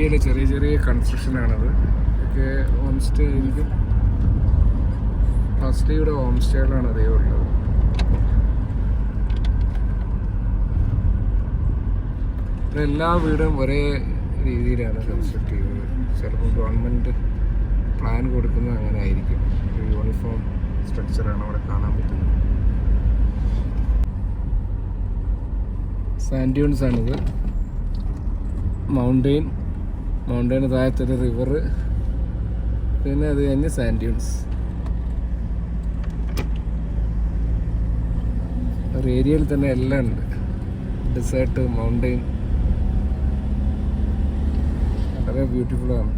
ഏരിയയിൽ ചെറിയ ചെറിയ കൺസ്ട്രക്ഷനാണത്. ഒക്കെ ഹോം സ്റ്റേ ആയിരിക്കും. ഫസ്റ്റ് ഇവിടെ ഹോം സ്റ്റേകളാണ് അതേ ഉള്ളത്. എല്ലാ വീടും ഒരേ രീതിയിലാണ് കൺസ്ട്രക്ട് ചെയ്തത്. ചിലപ്പോൾ ഗവൺമെൻറ് പ്ലാൻ കൊടുക്കുന്നത് അങ്ങനെ ആയിരിക്കും. ഒരു യൂണിഫോം സ്ട്രക്ചറാണ് അവിടെ കാണാൻ പറ്റുന്നത്. സാൻഡ് ഡ്യൂൺസ് ആണിത്. മൗണ്ടെയിന് താഴത്തൊരു റിവർ, പിന്നെ അത് കഴിഞ്ഞ് സാൻഡ് ഡ്യൂൺസ്. ഒരു ഏരിയയിൽ തന്നെ എല്ലാം ഉണ്ട്. ഡെസേർട്ട്, മൗണ്ടെയിൻ, വളരെ ബ്യൂട്ടിഫുള്ളാണ്.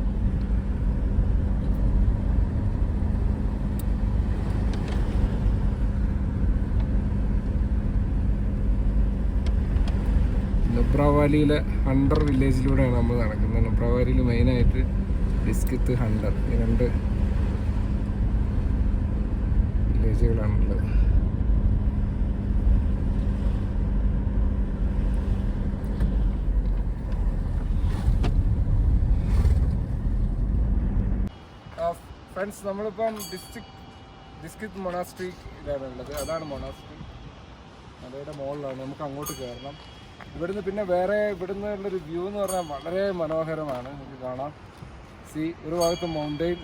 നുബ്ര വാലിയിലെ ഹണ്ടർ വില്ലേജിലൂടെയാണ് നമ്മൾ നടക്കുന്നത്. നുബ്ര വാലിയിൽ മെയിനായിട്ട് ബിസ്കത്ത്, ഹണ്ടർ, ഈ രണ്ട് വില്ലേജുകളാണുള്ളത്. ഫ്രണ്ട്സ്, നമ്മളിപ്പം ഡിസ്കിത്ത് മൊണാസ്ട്രിയിലാണ് ഉള്ളത്. അതാണ് മൊണാസ്ട്രി. മലയുടെ മുകളിലാണ്. നമുക്ക് അങ്ങോട്ട് കയറണം. ഇവിടുന്ന് പിന്നെ വേറെ ഇവിടുന്ന് ഉള്ളൊരു വ്യൂ എന്ന് പറഞ്ഞാൽ വളരെ മനോഹരമാണ്. നമുക്ക് കാണാം. ഒരു ഭാഗത്ത് മൗണ്ടെയിൻ,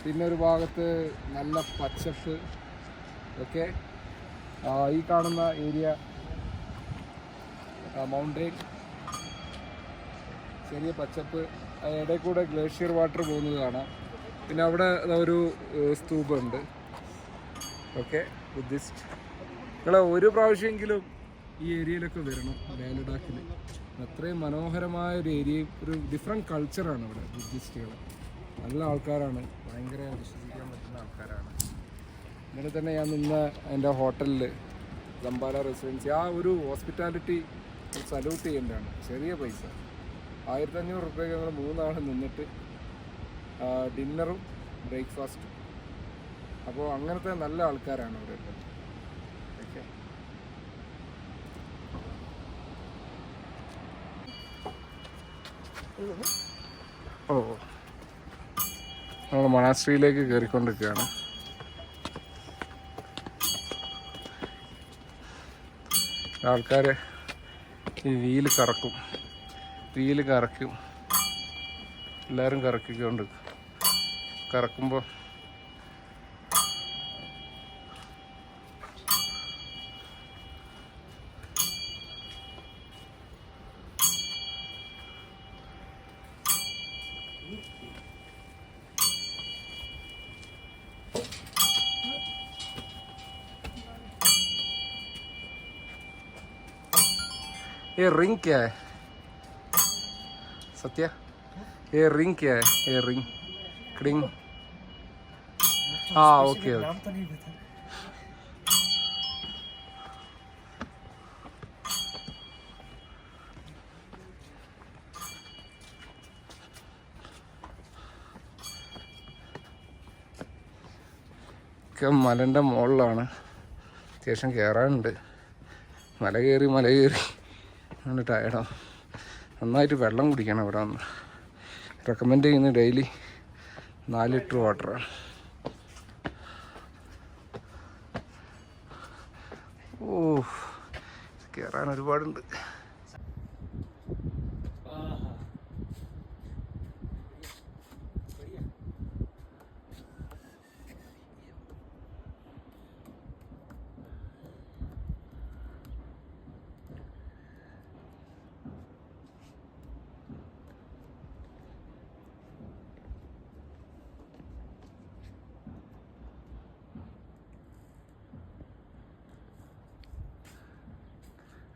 പിന്നെ ഒരു ഭാഗത്ത് നല്ല പച്ചപ്പ്. ഓക്കെ, ഈ കാണുന്ന ഏരിയ മൗണ്ടെയിൻ, ചെറിയ പച്ചപ്പ്, ഇടയിൽ കൂടെ ഗ്ലേഷ്യർ വാട്ടർ പോകുന്നത് കാണാം. പിന്നെ അവിടെ ഒരു സ്തൂപമുണ്ട്. Okay, Buddhist. നിങ്ങൾ ഒരു പ്രാവശ്യമെങ്കിലും ഈ ഏരിയയിലൊക്കെ വരണം, ലേ ലഡാക്കിൽ. അത്രയും മനോഹരമായ ഒരു ഏരിയയും ഒരു ഡിഫറെൻറ്റ് കൾച്ചറാണ് ഇവിടെ. ബുദ്ധിസ്റ്റുകൾ നല്ല ആൾക്കാരാണ്, ഭയങ്കര വിശ്വസിക്കാൻ പറ്റുന്ന ആൾക്കാരാണ്. ഇന്നലെ തന്നെ ഞാൻ നിന്ന എൻ്റെ ഹോട്ടലിൽ ദംബാല റെസിഡൻസി, ആ ഒരു ഹോസ്പിറ്റാലിറ്റി സല്യൂട്ട് ചെയ്യേണ്ടതാണ്. ചെറിയ പൈസ, 1500 രൂപയ്ക്ക് ഞങ്ങൾ 3 ആൾ നിന്നിട്ട് ഡിന്നറും ബ്രേക്ക്ഫാസ്റ്റും. അപ്പോൾ അങ്ങനത്തെ നല്ല ആൾക്കാരാണ് അവരൊക്കെ. ഓക്കെ, നമ്മൾ മൊണാസ്ട്രിയിലേക്ക് കയറിക്കൊണ്ടിരിക്കുകയാണ്. ആൾക്കാർ ഈ വീല് കറക്കും, എല്ലാവരും കറക്കിക്കൊണ്ട് കറക്കുമ്പോൾ ये रिंग क्या है सत्या? ये रिंग क्या है? ये रिंग क्रिंग? हाँ, ओके ओके. മലൻ്റെ മുകളിലാണ്. അത്യാവശ്യം കയറാനുണ്ട്. മല കയറി നല്ല ടയർഡാണ്. നന്നായിട്ട് വെള്ളം കുടിക്കണം ഇവിടെ വന്ന്. റെക്കമെൻഡ് ചെയ്യുന്നത് ഡെയിലി 4 ലിറ്റർ വാട്ടറാണ്. ഓ, കയറാൻ ഒരുപാടുണ്ട്.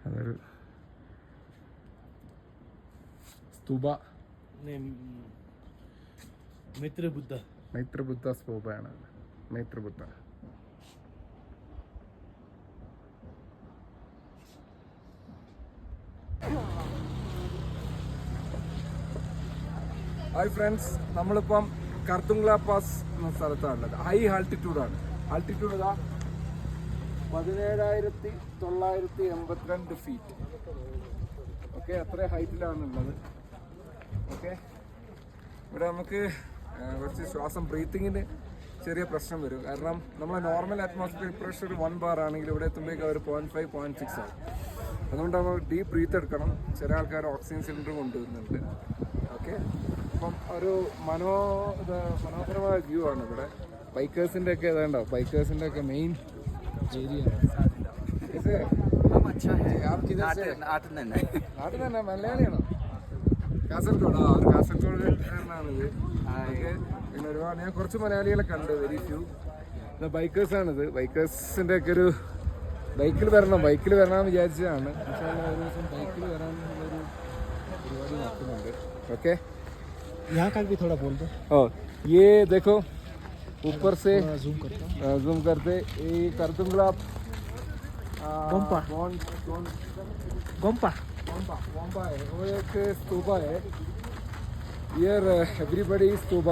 അതൊരു സ്തൂപ, മൈത്രബുദ്ധ സ്തൂപയാണ്. മൈത്രബുദ്ധ. ഹായ് ഫ്രണ്ട്സ്, നമ്മളിപ്പം കർത്തുങ്ല പാസ് എന്ന സ്ഥലത്താണുള്ളത്. ഹൈ ആൾട്ടിറ്റ്യൂഡാണ്. ആൾട്ടിറ്റ്യൂഡ് ഇതാ 17,982 ഫീറ്റ്. ഓക്കെ, അത്ര ഹൈറ്റിലാണുള്ളത്. ഓക്കെ. ഇവിടെ നമുക്ക് കുറച്ച് ശ്വാസം ബ്രീത്തിങ്ങിന് ചെറിയ പ്രശ്നം വരും. കാരണം നമ്മളെ നോർമൽ അറ്റ്മോസ്ഫിയർ പ്രഷർ 1 bar ആണെങ്കിൽ ഇവിടെ എത്തുമ്പോഴേക്കും ഒരു 0.5 0.6 ആവും. അതുകൊണ്ട് നമ്മൾ ഡീപ്പ് ബ്രീത്ത് എടുക്കണം. ചില ആൾക്കാർ ഓക്സിജൻ സിലിണ്ടർ കൊണ്ടുവരുന്നുണ്ട്. ഓക്കെ. അപ്പം ഒരു മനോഹരമായ വ്യൂ ആണ് ഇവിടെ. ബൈക്കേഴ്സിൻ്റെ ഒക്കെ ഏതാണ്ടോ ബൈക്കേഴ്സിൻ്റെ ഒക്കെ മെയിൻ ഏരിയ. നാട്ടിൽ തന്നെ മലയാളിയാണോ? കാസർഗോഡ്. ഒരു കാസർഗോഡ്കാരനാണിത്. പിന്നെ ഒരുപാട് ഞാൻ കുറച്ച് മലയാളികളെ കണ്ട്, വെരി ഫ്യൂ. ബൈക്കേഴ്സാണിത്. ബൈക്കേഴ്സിൻ്റെ ഒക്കെ ഒരു ബൈക്കിൽ വരണമെന്ന് വിചാരിച്ചതാണ്. പക്ഷേ ഒരു ദിവസം ബൈക്കിൽ വരാനുള്ളൊരു പരിപാടി നടക്കുന്നുണ്ട്. ഓക്കെ. ये देखो ऊपर से जूम करते ये कर दूंगा आप. गोम्पा है वो एक स्तूपा है. Here everybody stupa.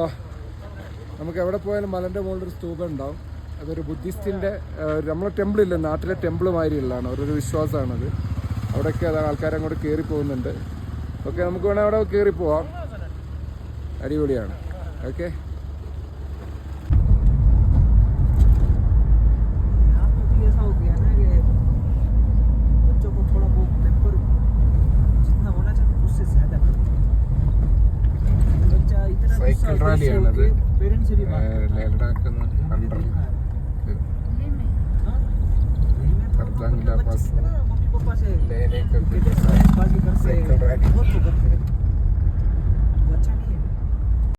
നമുക്ക് എവിടെ പോയാലും മലൻ്റെ മുകളിലൊരു സ്തൂപ ഉണ്ടാവും. അതൊരു ബുദ്ധിസ്റ്റിൻ്റെ നമ്മളെ ടെമ്പിളില്ല, നാട്ടിലെ ടെമ്പിൾ മാതിരിയുള്ളതാണ്. അവരൊരു വിശ്വാസമാണത്. അവിടെയൊക്കെ അതാണ് ആൾക്കാർ അങ്ങോട്ട് കയറി പോകുന്നുണ്ട്. ഓക്കെ, നമുക്ക് വേണമെങ്കിൽ അവിടെ കയറി പോവാം. അടിപൊളിയാണ്. ഓക്കെ. സൈക്കിൾ റാലിയാണത്. Ladakh Khardungla pass cycle rally.